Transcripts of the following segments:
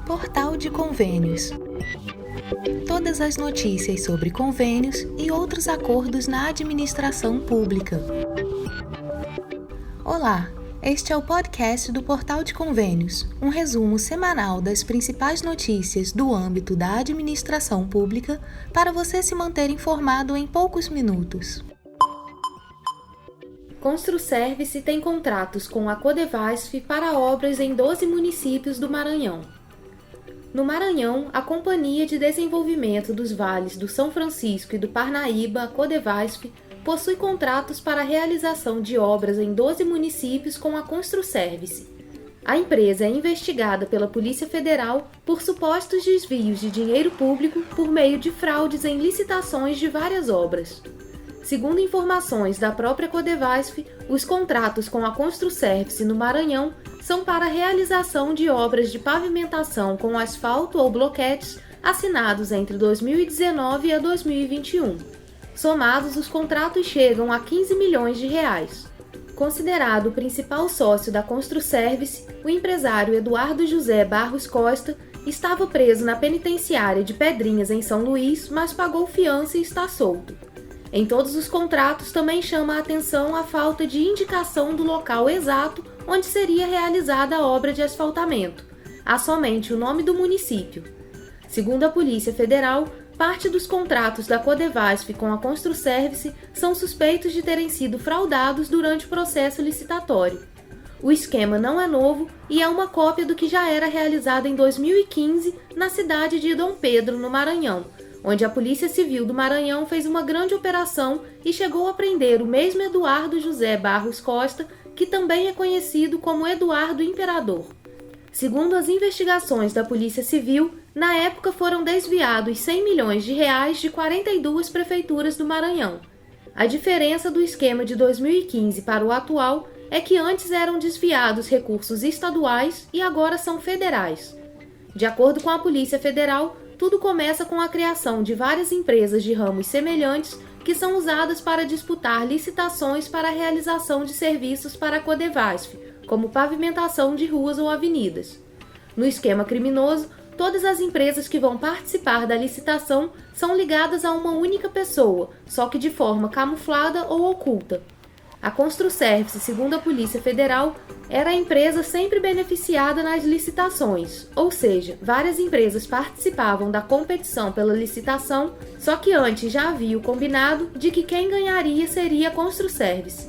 Portal de Convênios. Todas as notícias sobre convênios e outros acordos na administração pública. Olá, este é o podcast do Portal de Convênios, um resumo semanal das principais notícias do âmbito da administração pública para você se manter informado em poucos minutos. Construservice tem contratos com a Codevasf para obras em 12 municípios do Maranhão. No Maranhão, a Companhia de Desenvolvimento dos Vales do São Francisco e do Parnaíba, a Codevasf, possui contratos para a realização de obras em 12 municípios com a Construservice. A empresa é investigada pela Polícia Federal por supostos desvios de dinheiro público por meio de fraudes em licitações de várias obras. Segundo informações da própria Codevasf, os contratos com a Construservice no Maranhão são para a realização de obras de pavimentação com asfalto ou bloquetes assinados entre 2019 e 2021. Somados, os contratos chegam a 15 milhões de reais. Considerado o principal sócio da Construservice, o empresário Eduardo José Barros Costa estava preso na penitenciária de Pedrinhas, em São Luís, mas pagou fiança e está solto. Em todos os contratos também chama a atenção a falta de indicação do local exato onde seria realizada a obra de asfaltamento. Há somente o nome do município. Segundo a Polícia Federal, parte dos contratos da Codevasf com a Construservice são suspeitos de terem sido fraudados durante o processo licitatório. O esquema não é novo e é uma cópia do que já era realizado em 2015 na cidade de Dom Pedro, no Maranhão, onde a Polícia Civil do Maranhão fez uma grande operação e chegou a prender o mesmo Eduardo José Barros Costa, que também é conhecido como Eduardo Imperador. Segundo as investigações da Polícia Civil, na época foram desviados 100 milhões de reais de 42 prefeituras do Maranhão. A diferença do esquema de 2015 para o atual é que antes eram desviados recursos estaduais e agora são federais. De acordo com a Polícia Federal, tudo começa com a criação de várias empresas de ramos semelhantes que são usadas para disputar licitações para a realização de serviços para a Codevasf, como pavimentação de ruas ou avenidas. No esquema criminoso, todas as empresas que vão participar da licitação são ligadas a uma única pessoa, só que de forma camuflada ou oculta. A Construservice, segundo a Polícia Federal, era a empresa sempre beneficiada nas licitações, ou seja, várias empresas participavam da competição pela licitação, só que antes já havia o combinado de que quem ganharia seria a Construservice.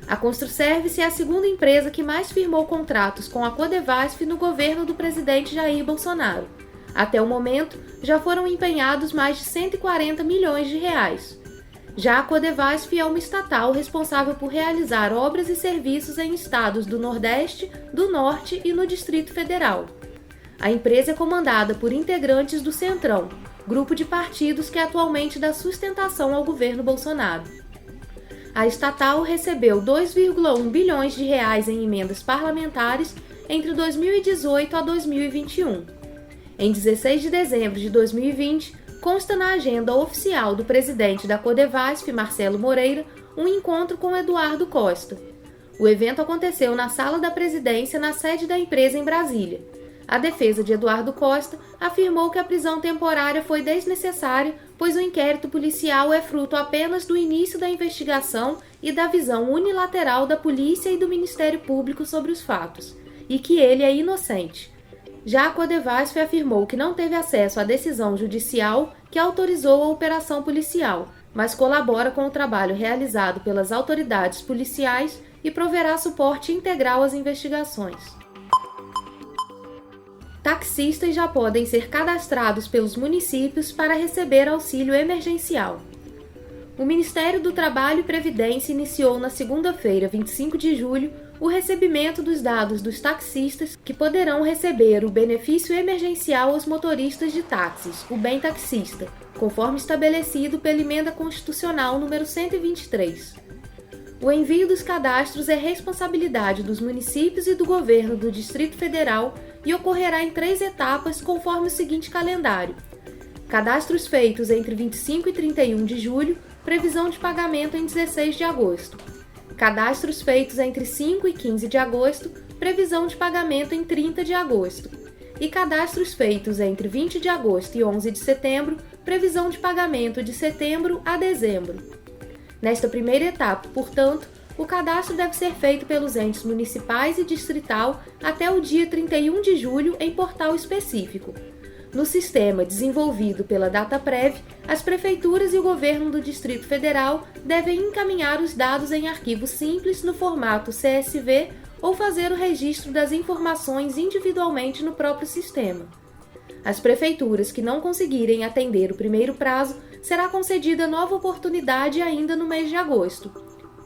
A Construservice é a segunda empresa que mais firmou contratos com a Codevasf no governo do presidente Jair Bolsonaro. Até o momento, já foram empenhados mais de 140 milhões de reais. Já a Codevasf é uma estatal responsável por realizar obras e serviços em estados do Nordeste, do Norte e no Distrito Federal. A empresa é comandada por integrantes do Centrão, grupo de partidos que atualmente dá sustentação ao governo Bolsonaro. A estatal recebeu 2,1 bilhões de reais em emendas parlamentares entre 2018 a 2021. Em 16 de dezembro de 2020, consta na agenda oficial do presidente da Codevasf, Marcelo Moreira, um encontro com Eduardo Costa. O evento aconteceu na sala da presidência, na sede da empresa em Brasília. A defesa de Eduardo Costa afirmou que a prisão temporária foi desnecessária, pois o inquérito policial é fruto apenas do início da investigação e da visão unilateral da polícia e do Ministério Público sobre os fatos, e que ele é inocente. Já a Codevasf afirmou que não teve acesso à decisão judicial que autorizou a operação policial, mas colabora com o trabalho realizado pelas autoridades policiais e proverá suporte integral às investigações. Taxistas já podem ser cadastrados pelos municípios para receber auxílio emergencial. O Ministério do Trabalho e Previdência iniciou na segunda-feira, 25 de julho, o recebimento dos dados dos taxistas que poderão receber o benefício emergencial aos motoristas de táxis, o Bem Taxista, conforme estabelecido pela Emenda Constitucional número 123. O envio dos cadastros é responsabilidade dos municípios e do governo do Distrito Federal e ocorrerá em 3 etapas conforme o seguinte calendário: cadastros feitos entre 25 e 31 de julho, previsão de pagamento em 16 de agosto. Cadastros feitos entre 5 e 15 de agosto, previsão de pagamento em 30 de agosto. E cadastros feitos entre 20 de agosto e 11 de setembro, previsão de pagamento de setembro a dezembro. Nesta primeira etapa, portanto, o cadastro deve ser feito pelos entes municipais e distrital até o dia 31 de julho em portal específico. No sistema desenvolvido pela DataPrev, as prefeituras e o governo do Distrito Federal devem encaminhar os dados em arquivo simples no formato CSV ou fazer o registro das informações individualmente no próprio sistema. As prefeituras que não conseguirem atender o primeiro prazo, será concedida nova oportunidade ainda no mês de agosto.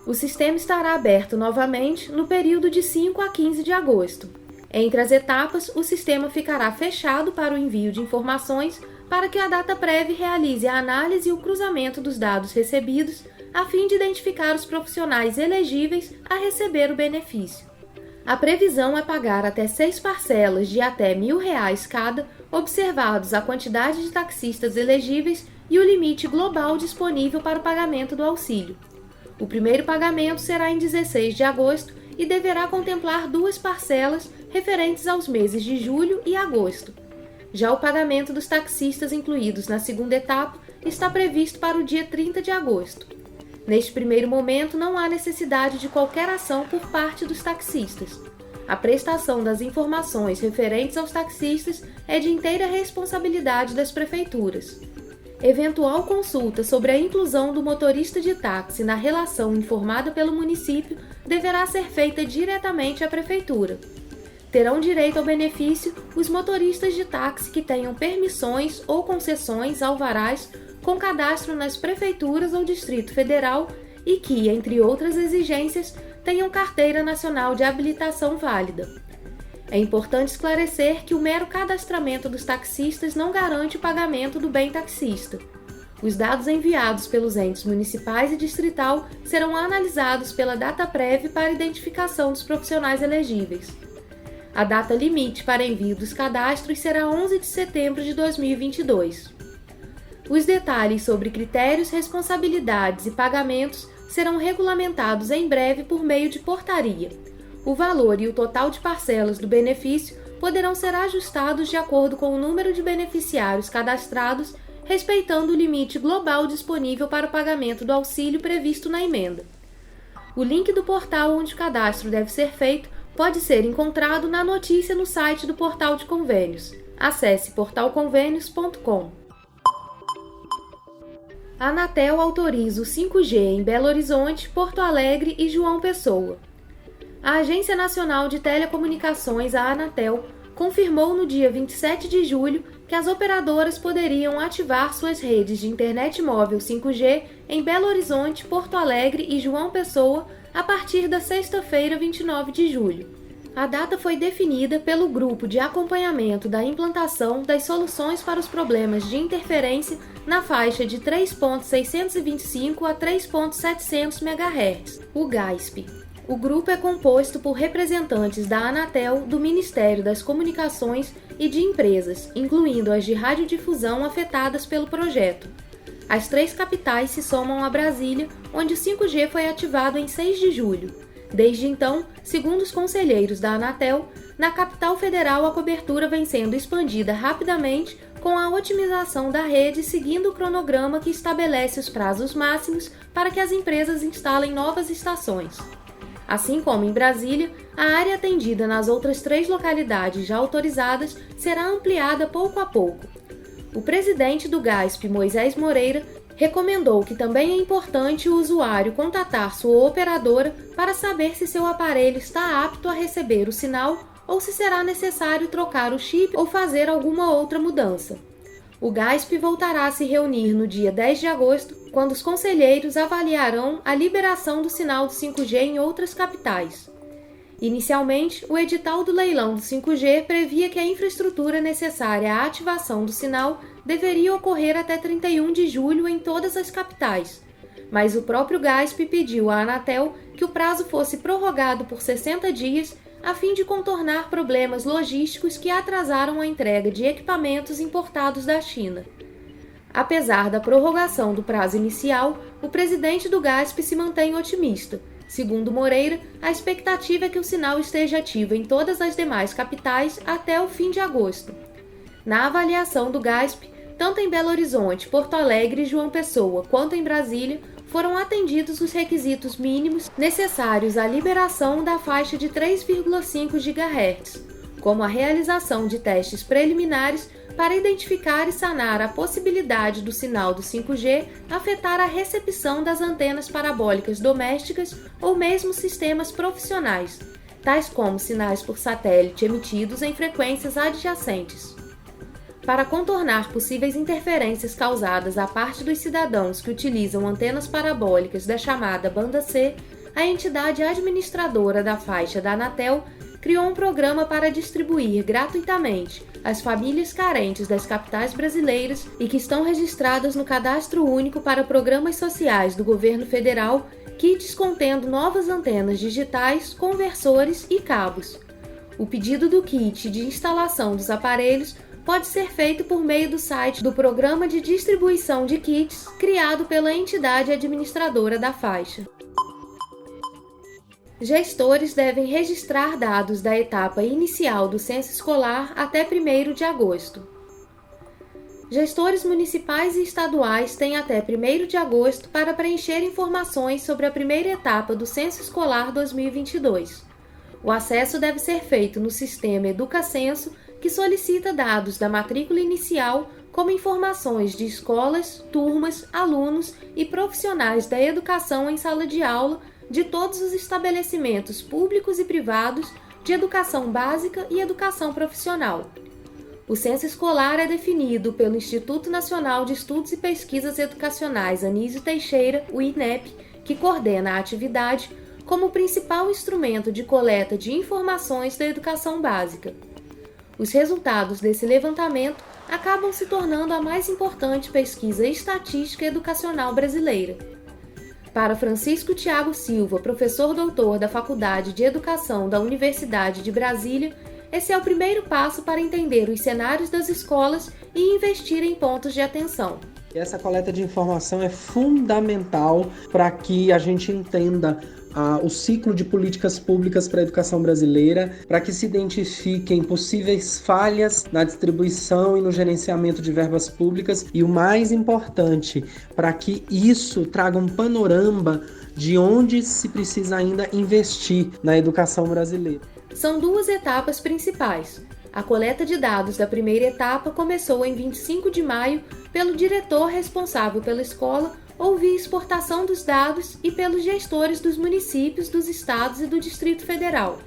O sistema estará aberto novamente no período de 5 a 15 de agosto. Entre as etapas, o sistema ficará fechado para o envio de informações para que a DataPrev realize a análise e o cruzamento dos dados recebidos, a fim de identificar os profissionais elegíveis a receber o benefício. A previsão é pagar até 6 parcelas de até R$1.000 cada, observados a quantidade de taxistas elegíveis e o limite global disponível para o pagamento do auxílio. O primeiro pagamento será em 16 de agosto e deverá contemplar 2 parcelas referentes aos meses de julho e agosto. Já o pagamento dos taxistas incluídos na segunda etapa está previsto para o dia 30 de agosto. Neste primeiro momento, não há necessidade de qualquer ação por parte dos taxistas. A prestação das informações referentes aos taxistas é de inteira responsabilidade das prefeituras. Eventual consulta sobre a inclusão do motorista de táxi na relação informada pelo município deverá ser feita diretamente à prefeitura. Terão direito ao benefício os motoristas de táxi que tenham permissões ou concessões alvarás com cadastro nas prefeituras ou Distrito Federal e que, entre outras exigências, tenham carteira nacional de habilitação válida. É importante esclarecer que o mero cadastramento dos taxistas não garante o pagamento do bem taxista. Os dados enviados pelos entes municipais e distrital serão analisados pela DataPrev para identificação dos profissionais elegíveis. A data limite para envio dos cadastros será 11 de setembro de 2022. Os detalhes sobre critérios, responsabilidades e pagamentos serão regulamentados em breve por meio de portaria. O valor e o total de parcelas do benefício poderão ser ajustados de acordo com o número de beneficiários cadastrados, respeitando o limite global disponível para o pagamento do auxílio previsto na emenda. O link do portal onde o cadastro deve ser feito pode ser encontrado na notícia no site do Portal de Convênios. Acesse portalconvênios.com. A Anatel autoriza o 5G em Belo Horizonte, Porto Alegre e João Pessoa. A Agência Nacional de Telecomunicações, a Anatel, confirmou no dia 27 de julho que as operadoras poderiam ativar suas redes de internet móvel 5G em Belo Horizonte, Porto Alegre e João Pessoa a partir da sexta-feira, 29 de julho. A data foi definida pelo Grupo de Acompanhamento da Implantação das Soluções para os Problemas de Interferência na faixa de 3.625 a 3.700 MHz, o GAISP. O grupo é composto por representantes da Anatel, do Ministério das Comunicações e de empresas, incluindo as de radiodifusão afetadas pelo projeto. As 3 capitais se somam a Brasília, onde o 5G foi ativado em 6 de julho. Desde então, segundo os conselheiros da Anatel, na capital federal a cobertura vem sendo expandida rapidamente com a otimização da rede seguindo o cronograma que estabelece os prazos máximos para que as empresas instalem novas estações. Assim como em Brasília, a área atendida nas outras 3 localidades já autorizadas será ampliada pouco a pouco. O presidente do GAISP, Moisés Moreira, recomendou que também é importante o usuário contatar sua operadora para saber se seu aparelho está apto a receber o sinal ou se será necessário trocar o chip ou fazer alguma outra mudança. O GAISP voltará a se reunir no dia 10 de agosto, quando os conselheiros avaliarão a liberação do sinal do 5G em outras capitais. Inicialmente, o edital do leilão do 5G previa que a infraestrutura necessária à ativação do sinal deveria ocorrer até 31 de julho em todas as capitais, mas o próprio GAISP pediu à Anatel que o prazo fosse prorrogado por 60 dias a fim de contornar problemas logísticos que atrasaram a entrega de equipamentos importados da China. Apesar da prorrogação do prazo inicial, o presidente do GAISP se mantém otimista. Segundo Moreira, a expectativa é que o sinal esteja ativo em todas as demais capitais até o fim de agosto. Na avaliação do GASP, tanto em Belo Horizonte, Porto Alegre e João Pessoa, quanto em Brasília, foram atendidos os requisitos mínimos necessários à liberação da faixa de 3,5 GHz, como a realização de testes preliminares para identificar e sanar a possibilidade do sinal do 5G afetar a recepção das antenas parabólicas domésticas ou mesmo sistemas profissionais, tais como sinais por satélite emitidos em frequências adjacentes. Para contornar possíveis interferências causadas à parte dos cidadãos que utilizam antenas parabólicas da chamada banda C, a entidade administradora da faixa da Anatel criou um programa para distribuir gratuitamente às famílias carentes das capitais brasileiras e que estão registradas no Cadastro Único para Programas Sociais do Governo Federal kits contendo novas antenas digitais, conversores e cabos. O pedido do kit de instalação dos aparelhos pode ser feito por meio do site do Programa de Distribuição de Kits, criado pela entidade administradora da faixa. Gestores devem registrar dados da etapa inicial do censo escolar até 1º de agosto. Gestores municipais e estaduais têm até 1º de agosto para preencher informações sobre a primeira etapa do censo escolar 2022. O acesso deve ser feito no sistema EducaCenso, que solicita dados da matrícula inicial, como informações de escolas, turmas, alunos e profissionais da educação em sala de aula de todos os estabelecimentos públicos e privados de educação básica e educação profissional. O censo escolar é definido pelo Instituto Nacional de Estudos e Pesquisas Educacionais Anísio Teixeira, o INEP, que coordena a atividade, como o principal instrumento de coleta de informações da educação básica. Os resultados desse levantamento acabam se tornando a mais importante pesquisa estatística educacional brasileira. Para Francisco Tiago Silva, professor doutor da Faculdade de Educação da Universidade de Brasília, esse é o primeiro passo para entender os cenários das escolas e investir em pontos de atenção. Essa coleta de informação é fundamental para que a gente entenda o ciclo de políticas públicas para a educação brasileira, para que se identifiquem possíveis falhas na distribuição e no gerenciamento de verbas públicas e, o mais importante, para que isso traga um panorama de onde se precisa ainda investir na educação brasileira. São duas etapas principais. A coleta de dados da primeira etapa começou em 25 de maio pelo diretor responsável pela escola ou via exportação dos dados e pelos gestores dos municípios, dos estados e do Distrito Federal.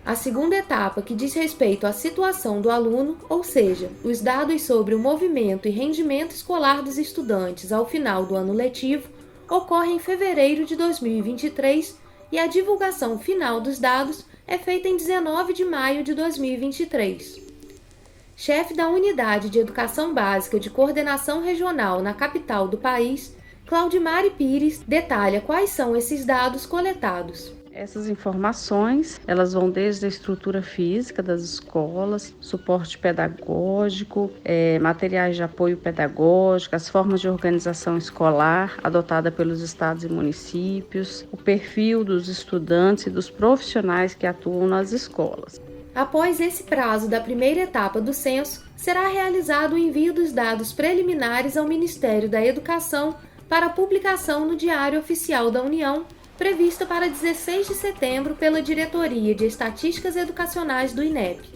A segunda etapa, que diz respeito à situação do aluno, ou seja, os dados sobre o movimento e rendimento escolar dos estudantes ao final do ano letivo, ocorre em fevereiro de 2023 e a divulgação final dos dados é feita em 19 de maio de 2023. Chefe da Unidade de Educação Básica de Coordenação Regional na capital do país, Claudimare Pires detalha quais são esses dados coletados. Essas informações, elas vão desde a estrutura física das escolas, suporte pedagógico, materiais de apoio pedagógico, as formas de organização escolar adotada pelos estados e municípios, o perfil dos estudantes e dos profissionais que atuam nas escolas. Após esse prazo da primeira etapa do censo, será realizado o envio dos dados preliminares ao Ministério da Educação para publicação no Diário Oficial da União, prevista para 16 de setembro pela Diretoria de Estatísticas Educacionais do INEP.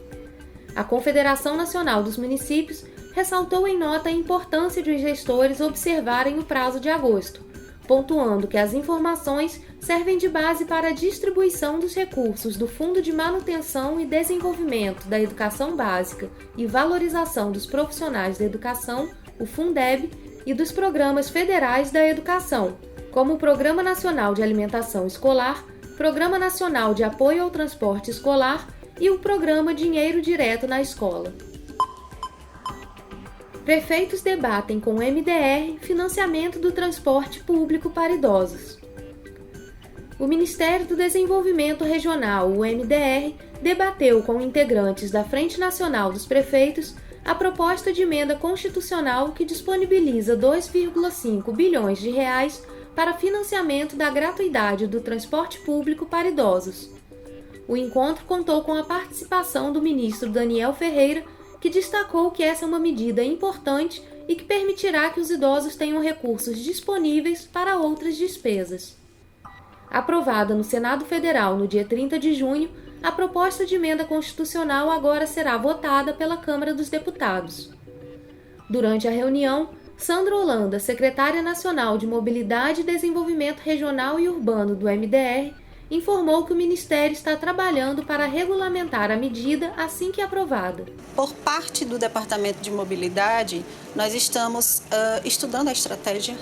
A Confederação Nacional dos Municípios ressaltou em nota a importância de os gestores observarem o prazo de agosto, pontuando que as informações servem de base para a distribuição dos recursos do Fundo de Manutenção e Desenvolvimento da Educação Básica e Valorização dos Profissionais da Educação, o Fundeb, e dos programas federais da educação, como o Programa Nacional de Alimentação Escolar, Programa Nacional de Apoio ao Transporte Escolar e o Programa Dinheiro Direto na Escola. Prefeitos debatem com o MDR financiamento do transporte público para idosos. O Ministério do Desenvolvimento Regional, o MDR, debateu com integrantes da Frente Nacional dos Prefeitos a proposta de emenda constitucional que disponibiliza 2,5 bilhões de reais para financiamento da gratuidade do transporte público para idosos. O encontro contou com a participação do ministro Daniel Ferreira, que destacou que essa é uma medida importante e que permitirá que os idosos tenham recursos disponíveis para outras despesas. Aprovada no Senado Federal no dia 30 de junho, a proposta de emenda constitucional agora será votada pela Câmara dos Deputados. Durante a reunião, Sandra Holanda, secretária nacional de Mobilidade e Desenvolvimento Regional e Urbano do MDR, informou que o Ministério está trabalhando para regulamentar a medida assim que aprovada. Por parte do Departamento de Mobilidade, nós estamos estudando a estratégia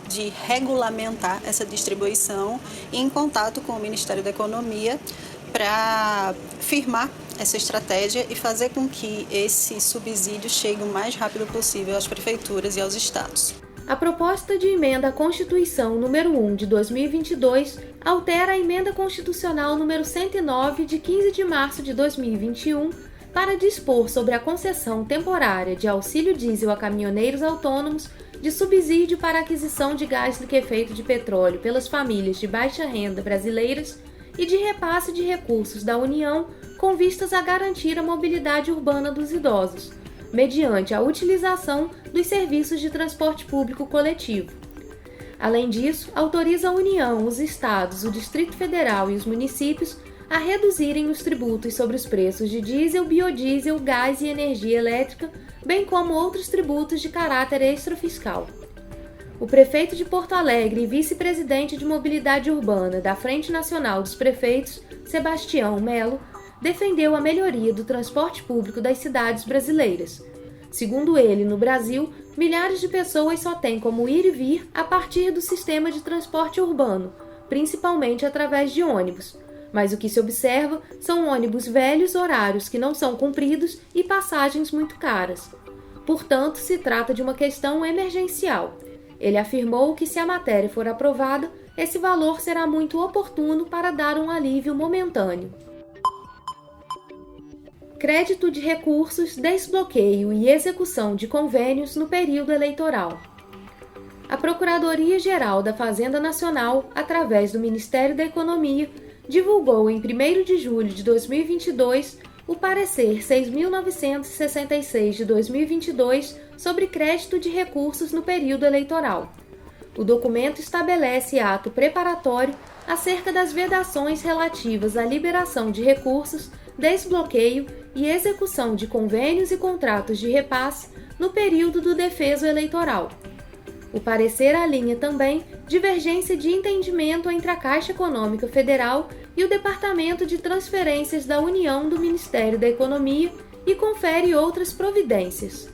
de regulamentar essa distribuição e em contato com o Ministério da Economia para firmar essa estratégia e fazer com que esse subsídio chegue o mais rápido possível às prefeituras e aos estados. A proposta de emenda à Constituição número 1 de 2022 altera a emenda constitucional número 109 de 15 de março de 2021 para dispor sobre a concessão temporária de auxílio diesel a caminhoneiros autônomos, de subsídio para aquisição de gás liquefeito de petróleo pelas famílias de baixa renda brasileiras e de repasse de recursos da União com vistas a garantir a mobilidade urbana dos idosos, mediante a utilização dos serviços de transporte público coletivo. Além disso, autoriza a União, os estados, o Distrito Federal e os municípios a reduzirem os tributos sobre os preços de diesel, biodiesel, gás e energia elétrica, bem como outros tributos de caráter extrafiscal. O prefeito de Porto Alegre e vice-presidente de Mobilidade Urbana da Frente Nacional dos Prefeitos, Sebastião Melo, defendeu a melhoria do transporte público das cidades brasileiras. Segundo ele, no Brasil, milhares de pessoas só têm como ir e vir a partir do sistema de transporte urbano, principalmente através de ônibus. Mas o que se observa são ônibus velhos, horários que não são cumpridos e passagens muito caras. Portanto, se trata de uma questão emergencial. Ele afirmou que, se a matéria for aprovada, esse valor será muito oportuno para dar um alívio momentâneo. Crédito de recursos, desbloqueio e execução de convênios no período eleitoral. A Procuradoria-Geral da Fazenda Nacional, através do Ministério da Economia, divulgou em 1º de julho de 2022 o parecer 6.966 de 2022 sobre crédito de recursos no período eleitoral. O documento estabelece ato preparatório acerca das vedações relativas à liberação de recursos, desbloqueio e execução de convênios e contratos de repasse no período do defeso eleitoral. O parecer alinha também divergência de entendimento entre a Caixa Econômica Federal e o Departamento de Transferências da União do Ministério da Economia e confere outras providências.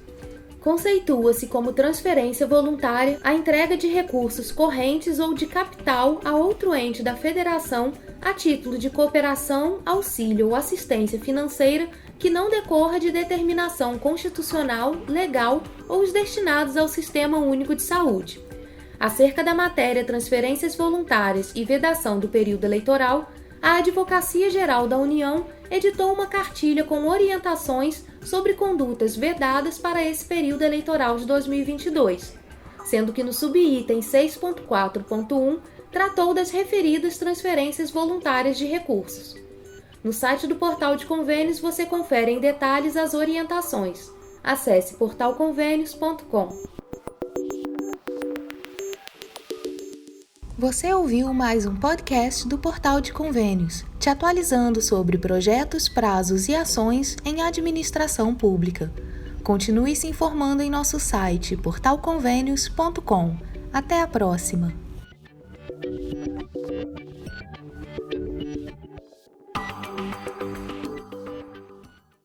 Conceitua-se como transferência voluntária a entrega de recursos correntes ou de capital a outro ente da Federação a título de cooperação, auxílio ou assistência financeira que não decorra de determinação constitucional, legal ou os destinados ao Sistema Único de Saúde. Acerca da matéria transferências voluntárias e vedação do período eleitoral, a Advocacia Geral da União editou uma cartilha com orientações sobre condutas vedadas para esse período eleitoral de 2022, sendo que no subitem 6.4.1 tratou das referidas transferências voluntárias de recursos. No site do Portal de Convênios você confere em detalhes as orientações. Acesse portalconvênios.com. Você ouviu mais um podcast do Portal de Convênios, te atualizando sobre projetos, prazos e ações em administração pública. Continue se informando em nosso site portalconvênios.com. Até a próxima!